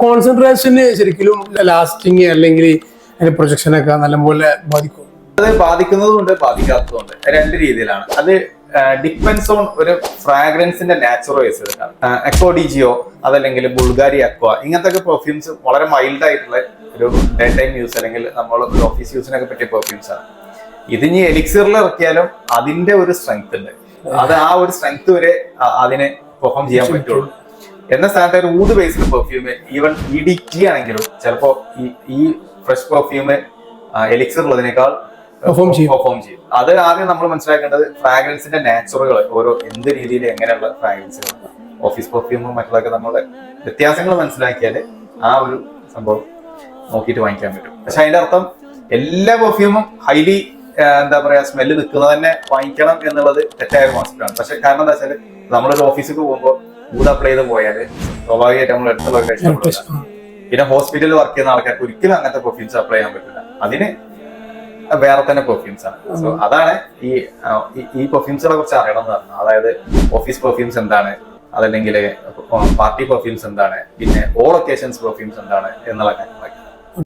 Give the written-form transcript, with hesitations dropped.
കോൺസെൻട്രേഷന് ശരിക്കും ലാസ്റ്റിങ് അല്ലെങ്കിൽ അതിന്റെ പ്രൊജക്ഷനൊക്കെ നല്ലപോലെ ബാധിക്കും. അത് ബാധിക്കുന്നതുകൊണ്ട് ബാധിക്കാത്തതുകൊണ്ട് രണ്ട് രീതിയിലാണ്. അത് ഡിപ്പെൻസ് ഓൺ ഒരു ഫ്രാഗ്രൻസിന്റെ നാച്ചുറൽ വൈസ് എടുക്കാം. എക്കോഡിജിയോ അതല്ലെങ്കിൽ ബുൾഗാരി അക്വ ഇങ്ങനത്തെ പെർഫ്യൂംസ് വളരെ മൈൽഡ് ആയിട്ടുള്ള ഒരു ഡേ ടൈം യൂസ് അല്ലെങ്കിൽ നമ്മൾ ഒരു ഓഫീസ് യൂസിനൊക്കെ പറ്റിയ പെർഫ്യൂംസ് ആണ്. ഇത് ഇനി എലിക്സിറിൽ ഇറക്കിയാലും അതിന്റെ ഒരു സ്ട്രെങ്ത് ഉണ്ട്. അത് ആ ഒരു സ്ട്രെങ്ത് വരെ അതിനെ പെർഫോം ചെയ്യാൻ പറ്റുള്ളൂ. എന്ന സ്ഥാനത്ത് ഒരു ഊഡ് ബേസ്ഡ് പെർഫ്യൂം ഈവൻ EDT ആണെങ്കിലും ചിലപ്പോ ഈ ഫ്രഷ് പെർഫ്യൂം എലിക്സിർ ഉള്ളതിനേക്കാൾ പെർഫോം ചെയ്യും. അത് ആദ്യം നമ്മൾ മനസ്സിലാക്കേണ്ടത് ഫ്രാഗ്രൻസിന്റെ നാച്ചുറലുകൾ ഓരോ എന്ത് രീതിയിൽ എങ്ങനെയുള്ള ഫ്രാഗ്രൻസുകൾ ഓഫീസ് പെർഫ്യൂമും മറ്റുള്ളതൊക്കെ നമ്മുടെ വ്യത്യാസങ്ങൾ മനസ്സിലാക്കിയാൽ ആ ഒരു സംഭവം നോക്കിയിട്ട് വാങ്ങിക്കാൻ പറ്റും. പക്ഷെ അതിന്റെ അർത്ഥം എല്ലാ പെർഫ്യൂമും ഹൈലി എന്താ പറയാ സ്മെല്ല് നിൽക്കുന്നത് തന്നെ വാങ്ങിക്കണം എന്നുള്ളത് തെറ്റായ ഒരു കോൺസെപ്റ്റാണ്. പക്ഷെ കാരണം എന്താ വെച്ചാൽ നമ്മളൊരു ഓഫീസിൽ പോകുമ്പോൾ ഊത് അപ്ലൈ ചെയ്ത് പോയാൽ സ്വാഭാവികമായിട്ട് നമ്മൾ എടുത്തുള്ള കഴിച്ചിട്ടുള്ള പിന്നെ ഹോസ്പിറ്റലിൽ വർക്ക് ചെയ്യുന്ന ആൾക്കാർക്ക് ഒരിക്കലും അങ്ങനത്തെ പെർഫ്യൂംസ് അപ്ലൈ ചെയ്യാൻ പറ്റില്ല. അതിന് വേറെ തന്നെ പെർഫ്യൂംസ് ആണ്. സോ അതാണ് ഈ പെർഫ്യൂംസുകളെ കുറിച്ച് അറിയണം എന്ന് പറഞ്ഞത്. അതായത് ഓഫീസ് പെർഫ്യൂംസ് എന്താണ്, അതല്ലെങ്കിൽ പാർട്ടി പെർഫ്യൂംസ് എന്താണ്, പിന്നെ ഓൾ ഒക്കേഷൻസ് പെർഫ്യൂംസ് എന്താണ് എന്നുള്ളതൊക്കെ